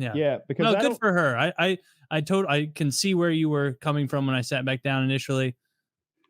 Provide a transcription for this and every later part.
Yeah, because good for her. I can see where you were coming from when I sat back down initially.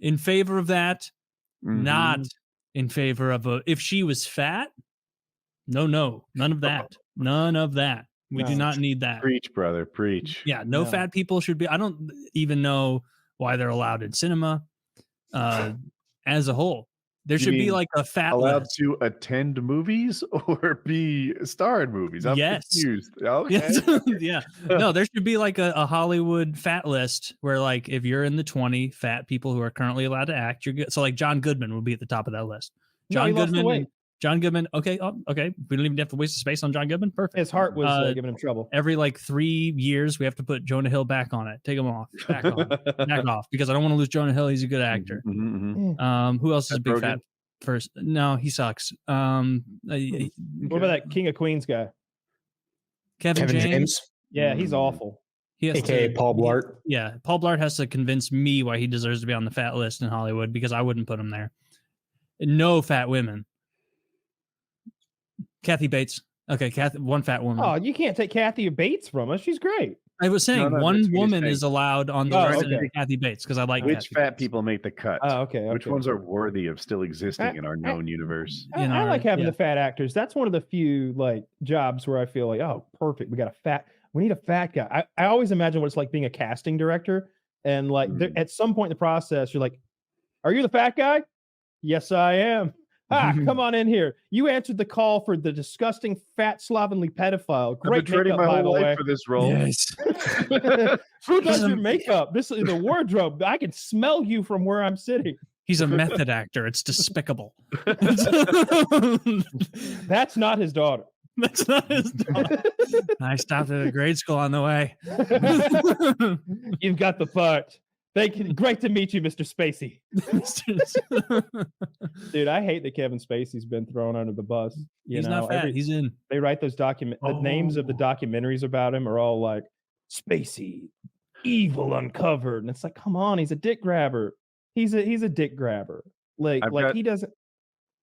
In favor of that, not in favor of if she was fat. No, none of that. None of that. We do not need that. Preach, brother, preach. Yeah, no fat people should be. I don't even know why they're allowed in cinema as a whole. There should be like a fat allowed list. to attend movies or be star in movies. I'm confused. Okay. Yes. Yeah. No, there should be like a Hollywood fat list where like if you're in the 20 fat people who are currently allowed to act, you're good. So like John Goodman would be at the top of that list. John Goodman. Okay. Okay. We don't even have to waste the space on John Goodman. Perfect. His heart was giving him trouble. Every like 3 years, we have to put Jonah Hill back on it. Take him off. Back off. Because I don't want to lose Jonah Hill. He's a good actor. Who else is a big fat first? No, he sucks. What about that King of Queens guy? Kevin James? Yeah, he's awful. He has AKA Paul Blart. Yeah, Paul Blart has to convince me why he deserves to be on the fat list in Hollywood because I wouldn't put him there. No fat women. Kathy Bates. Okay, one fat woman. Oh, you can't take Kathy Bates from us. She's great. I was saying one woman is allowed on the list of Kathy Bates because I like which fat people make the cut. Oh, okay. Which ones are worthy of still existing in our known universe? I like having the fat actors. That's one of the few like jobs where I feel like, oh, perfect. We need a fat guy. I always imagine what it's like being a casting director. And like at some point in the process, you're like, are you the fat guy? Yes, I am. Come on in here. You answered the call for the disgusting, fat, slovenly pedophile. Great I've been training my whole life for this role. Yes. Who does your makeup? This is the wardrobe. I can smell you from where I'm sitting. He's a method actor. It's despicable. That's not his daughter. That's not his daughter. I stopped at a grade school on the way. You've got the part. Great to meet you, Mr. Spacey. Dude, I hate that Kevin Spacey's been thrown under the bus. He's not fat. He's in. They write those the names of the documentaries about him are all like Spacey, evil uncovered, and it's like, come on, he's a dick grabber. He's a dick grabber. He doesn't.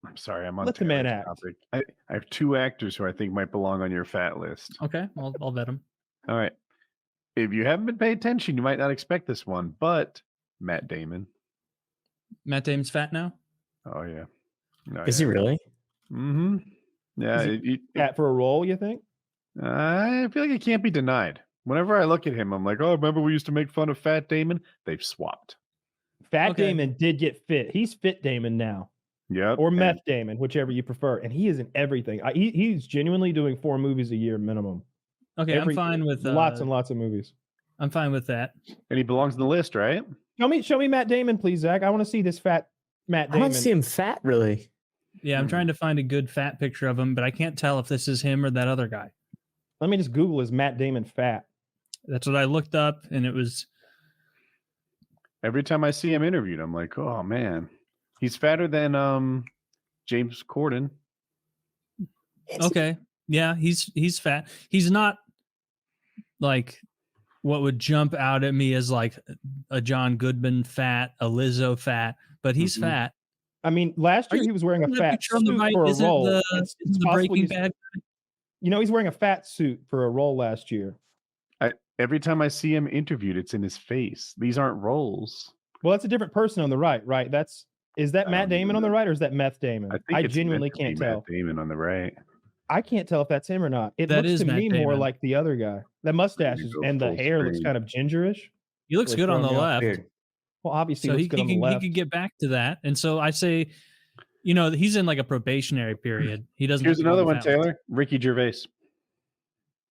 I'm sorry, I'm on. Let the man act. I have 2 actors who I think might belong on your fat list. Okay, I'll vet them. All right. If you haven't been paying attention, you might not expect this one, but Matt Damon. Matt Damon's fat now? Oh, yeah. No, Is he really? Mm-hmm. Yeah. Fat for a role, you think? I feel like it can't be denied. Whenever I look at him, I'm like, oh, remember we used to make fun of Fat Damon? They've swapped. Fat Damon did get fit. He's Fit Damon now. Yep. Or Meth Damon, whichever you prefer. And he is in everything. He's genuinely doing 4 movies a year minimum. Okay, I'm fine with lots and lots of movies. I'm fine with that. And he belongs on the list, right? Show me Matt Damon, please, Zach. I want to see this fat Matt Damon. I don't see him fat, really. Yeah, I'm trying to find a good fat picture of him, but I can't tell if this is him or that other guy. Let me just Google, is Matt Damon fat? That's what I looked up, and it was... Every time I see him interviewed, I'm like, oh, man. He's fatter than James Corden. Okay. Yeah, he's fat. He's not like what would jump out at me as like a John Goodman fat, a Lizzo fat, but he's fat. I mean, last year he was wearing a fat suit for a role. It's the Breaking Bad. You know, he's wearing a fat suit for a role last year. Every time I see him interviewed, it's in his face. These aren't roles. Well, that's a different person on the right? Is that Matt Damon on the right, or is that Meth Damon? I genuinely can't tell. Matt Damon on the right. I can't tell if that's him or not. It looks to me more like the other guy. That mustache and the hair looks kind of gingerish. He looks good on the left. Well, obviously, so he could get back to that. And so I say, he's in like a probationary period. He doesn't. Here's another one, Taylor. Ricky Gervais.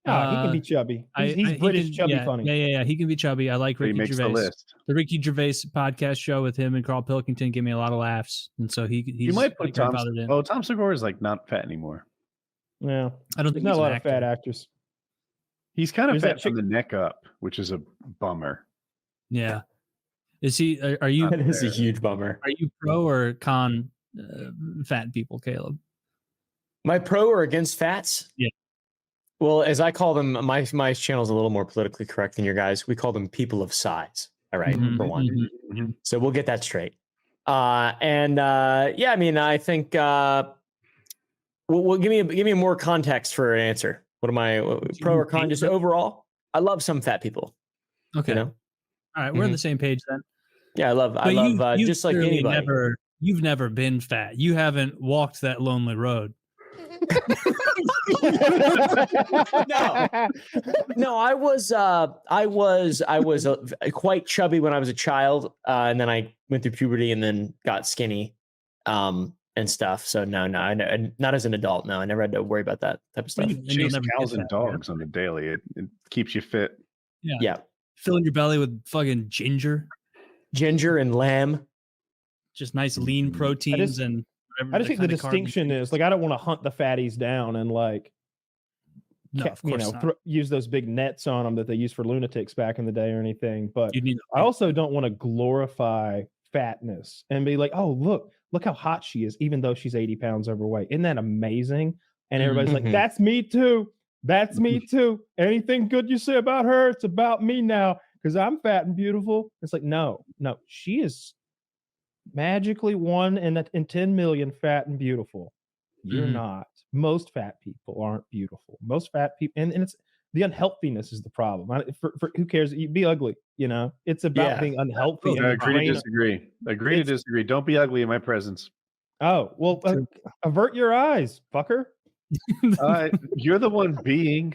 Oh, he can be chubby. He's British chubby funny. Yeah. He can be chubby. I like Ricky Gervais. The list. The Ricky Gervais podcast show with him and Carl Pilkington gave me a lot of laughs. And so you might put Tom. Oh, Tom Segura is like not fat anymore. Yeah, I don't think there's not a lot of fat actors. He's kind of fat from the neck up, which is a bummer. Yeah. Is he? Are you? That is a huge bummer. Are you pro or con fat people, Caleb? My pro or against fats? Yeah. Well, as I call them, my channel is a little more politically correct than your guys. We call them people of size. All right, for one. Mm-hmm. So we'll get that straight. I mean, I think. Well, give me more context for an answer. What am I pro or con? Just overall, I love some fat people. Okay. You know? All right, we're on the same page then. Yeah, I love you've just like anybody. You've never been fat. You haven't walked that lonely road. No, I was quite chubby when I was a child, and then I went through puberty and then got skinny, and stuff. So no, not as an adult. No, I never had to worry about that type of stuff. Chase cows and dogs on the daily. It keeps you fit. Yeah. Filling your belly with fucking ginger and lamb. Just nice lean proteins and whatever. I just think the distinction is like I don't want to hunt the fatties down and like use those big nets on them that they used for lunatics back in the day or anything. But I also don't want to glorify fatness and be like, oh, look how hot she is, even though she's 80 pounds overweight. Isn't that amazing? And everybody's like, that's me too. That's me too. Anything good you say about her, it's about me now because I'm fat and beautiful. It's like, no, she is magically 1 in 10 million fat and beautiful. You're not. Most fat people aren't beautiful. Most fat people, and it's the unhealthiness is the problem. For who cares? You be ugly, you know. It's about being unhealthy. I agree to disagree. Agree to disagree. Don't be ugly in my presence. Oh well, avert your eyes, fucker. You're the one being.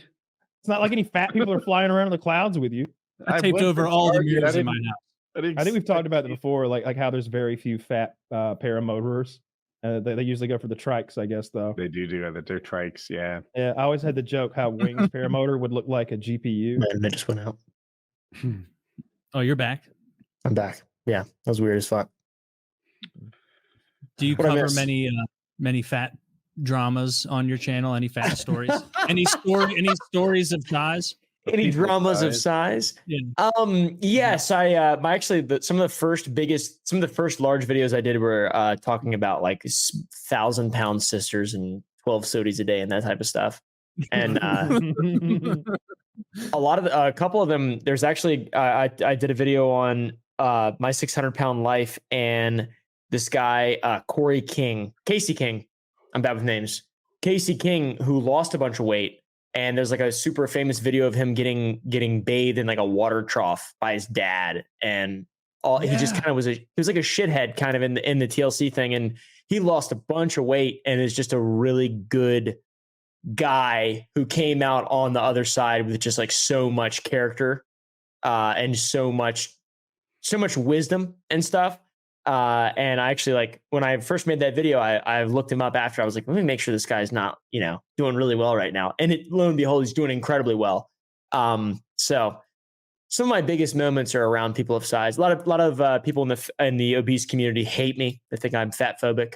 It's not like any fat people are flying around in the clouds with you. I taped over all the mirrors in my house. I think we've talked about it before, like how there's very few fat paramotorers. They usually go for the trikes, I guess, though. They do that. They're trikes, yeah. Yeah, I always had the joke how Wings paramotor would look like a GPU. Man, they just went out. Oh, you're back. I'm back. Yeah, that was weird as fuck. Do you cover many fat dramas on your channel? Any fat stories? Any stories of size? Any dramas of size? Yeah. Yes, I actually some of the first large videos I did were talking about like 1,000-pound sisters and 12 sodies a day and that type of stuff. And a couple of them, there's actually I did a video on my 600-pound life and this guy Casey King. I'm bad with names. Casey King, who lost a bunch of weight. And there's like a super famous video of him getting bathed in like a water trough by his dad, and he just kind of was he was like a shithead kind of in the TLC thing, and he lost a bunch of weight and is just a really good guy who came out on the other side with just like so much character and so much wisdom and stuff. And I actually, like, when I first made that video, I looked him up after. I was like, let me make sure this guy's not, doing really well right now. And lo and behold, he's doing incredibly well. So some of my biggest moments are around people of size. A lot of people in the obese community hate me. They think I'm fat phobic.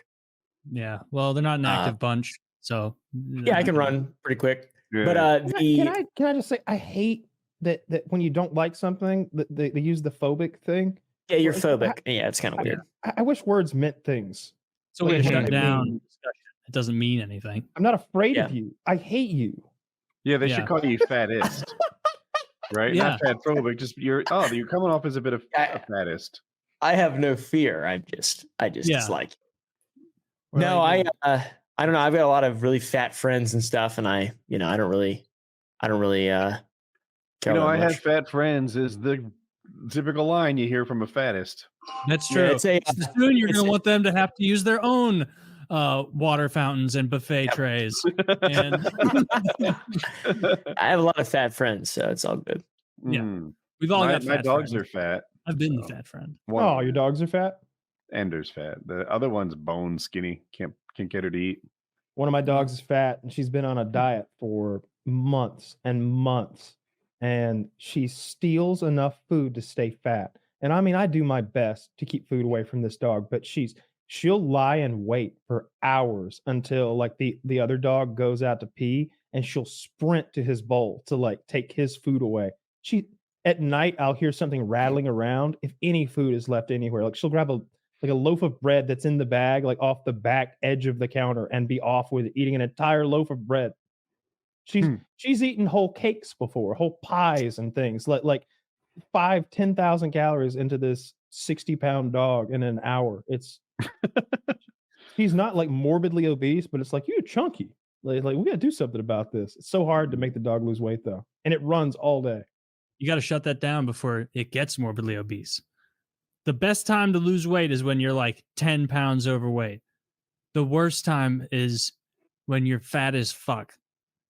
Yeah. Well, they're not an active bunch. So yeah, I can run pretty quick. Yeah. But can I just say, I hate that when you don't like something, they use the phobic thing. Yeah, you're phobic. Yeah, it's kind of weird. I wish words meant things. So we shut down. It doesn't mean anything. I'm not afraid of you. I hate you. Yeah, they should call you fattest. Right? Yeah. Not fat phobic. Just you're coming off as a bit of a fattest. I have no fear. I just dislike. No, I don't know. I've got a lot of really fat friends and stuff, and I don't really care. I have fat friends is the typical line you hear from a fattest. That's true. Yeah, soon you're going to want them to have to use their own water fountains and buffet trays. And I have a lot of fat friends, so it's all good. Yeah, we've all got fat my dogs friends. are fat. I've been the fat friend. Your dogs are fat? Ender's fat. The other one's bone skinny. Can't get her to eat. One of my dogs is fat, and she's been on a diet for months and months. And she steals enough food to stay fat. And I mean, I do my best to keep food away from this dog, but she'll lie in wait for hours until like the other dog goes out to pee, and she'll sprint to his bowl to like take his food away. At night, I'll hear something rattling around if any food is left anywhere. Like she'll grab a loaf of bread that's in the bag, like off the back edge of the counter, and be off with it, eating an entire loaf of bread. She's eaten whole cakes before, whole pies and things, like 10,000 calories into this 60-pound dog in an hour. He's not like morbidly obese, but it's like, you're chunky. Like we gotta do something about this. It's so hard to make the dog lose weight though, and it runs all day. You got to shut that down before it gets morbidly obese. The best time to lose weight is when you're like 10 pounds overweight. The worst time is when you're fat as fuck.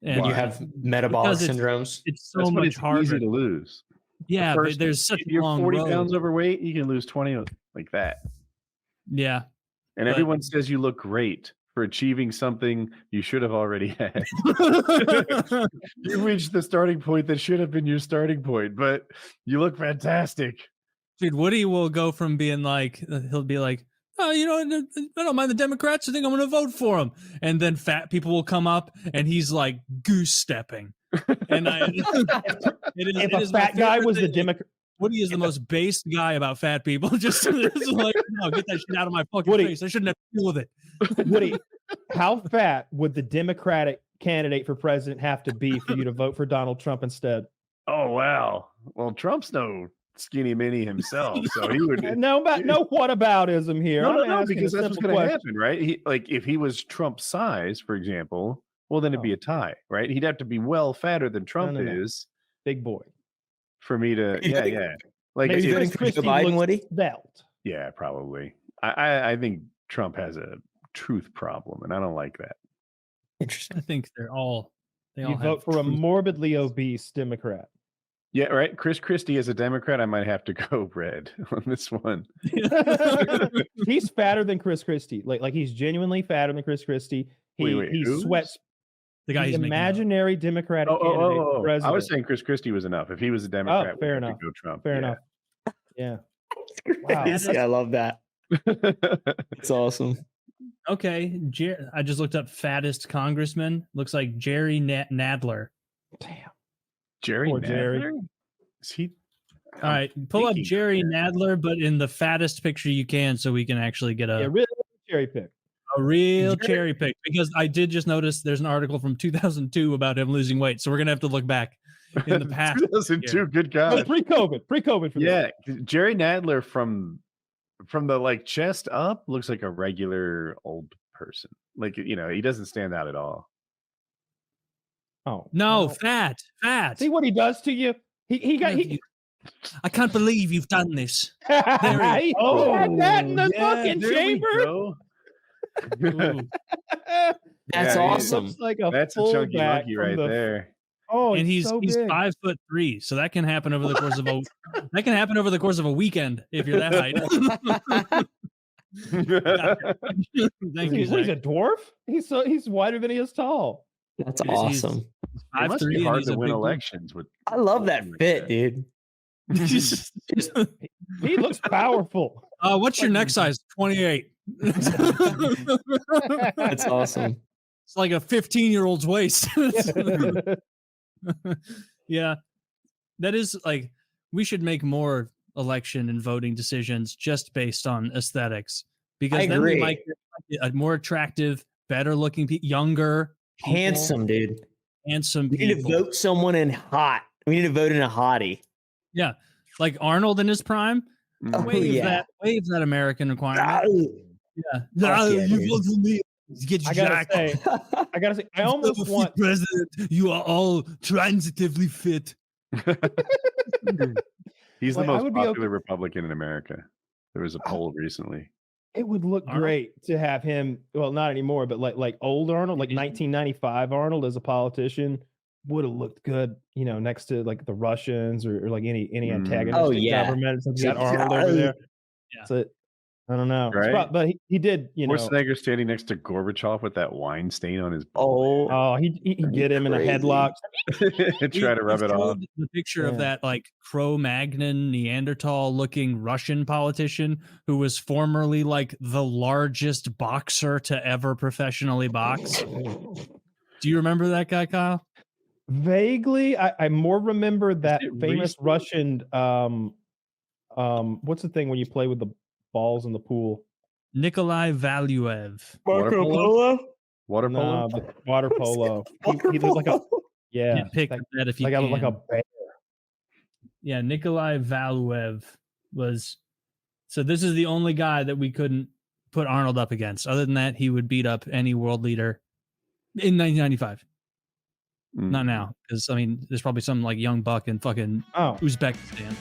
And you have metabolic syndromes. It's so much harder easy to lose. Yeah, but there's such a long road. You're 40 pounds overweight, you can lose 20 like that. Yeah. And everyone says you look great for achieving something you should have already had. You reached the starting point that should have been your starting point, but you look fantastic. Dude, Woody will go from being like, he'll be like, oh, you know, I don't mind the Democrats. I think I'm going to vote for them. And then fat people will come up and he's like goose stepping. And if a fat guy was the Democrat, Woody is the most based guy about fat people. Just like, no, get that shit out of my fucking face. I shouldn't have to deal with it. Woody, how fat would the Democratic candidate for president have to be for you to vote for Donald Trump instead? Oh, wow. Well, Trump's no skinny mini himself, so he would no whataboutism here. No, because that's what's going to happen, right? If he was Trump's size, for example, well, then it'd be a tie, right? He'd have to be well fatter than Trump is, big boy, for me to yeah. Like maybe Chris Biden, Woody? Belt. Yeah, probably. I think Trump has a truth problem, and I don't like that. Interesting. I think they all vote for a morbidly obese Democrat. Yeah, right. Chris Christie as a Democrat, I might have to go red on this one. He's fatter than Chris Christie. Like he's genuinely fatter than Chris Christie. He sweats. The guy he's Imaginary Democratic candidate for president. I was saying Chris Christie was enough. If he was a Democrat, fair enough. Go Trump. Fair enough. Yeah. Wow. I love that. It's awesome. Okay, I just looked up fattest congressman. Looks like Jerry Nadler. Damn. Jerry Nadler? Is he? All right, pull up Jerry Nadler, but in the fattest picture you can, so we can actually get a real cherry pick. A real cherry pick, because I did just notice there's an article from 2002 about him losing weight, so we're gonna have to look back in the past. 2002, good God. No, pre-COVID. Jerry Nadler from the like chest up looks like a regular old person. Like, you know, he doesn't stand out at all. Oh no, fat. See what he does to you? I can't believe you've done this. Had that in the fucking chamber. That's awesome. That's a chunky monkey right there. Oh, and he's so 5'3", so that can happen over the course of a weekend if you're that height. Thank you. What, he's a dwarf? He's wider than he is tall. That's awesome. It must be hard to win elections with. I love that fit, dude. He looks powerful. What's your neck size? 28. That's awesome. It's like a 15-year-old's waist. Yeah, that is like, we should make more election and voting decisions just based on aesthetics, because then we might get a more attractive, better looking, younger, people, handsome dude. Handsome we people. Need to vote someone in hot. We need to vote in a hottie. Yeah, like Arnold in his prime. Wave that American requirement. Yeah, you vote for me. Get I gotta say, I almost want president. You are all transitively fit. He's the most popular Republican in America. There was a poll recently. It would look great to have him. Well, not anymore, but like old Arnold, like 1995 Arnold as a politician would have looked good. You know, next to like the Russians or like any antagonistic government. So got Arnold over there. Yeah. So I don't know, right? But he did. You know, Schwarzenegger standing next to Gorbachev with that wine stain on his. He get him in a headlock. Try to rub it off. The picture of that like Cro-Magnon Neanderthal-looking Russian politician who was formerly like the largest boxer to ever professionally box. Do you remember that guy, Kyle? Vaguely, I more remember that famous Russian. What's the thing when you play with the balls in the pool? Nikolai Valuev. Water polo? Water polo. He looks like a pick that if you like can. Like a bear. Yeah, Nikolai Valuev was. So this is the only guy that we couldn't put Arnold up against. Other than that, he would beat up any world leader in 1995. Mm. Not now, because I mean, there's probably some like young buck in fucking Oh, Uzbekistan.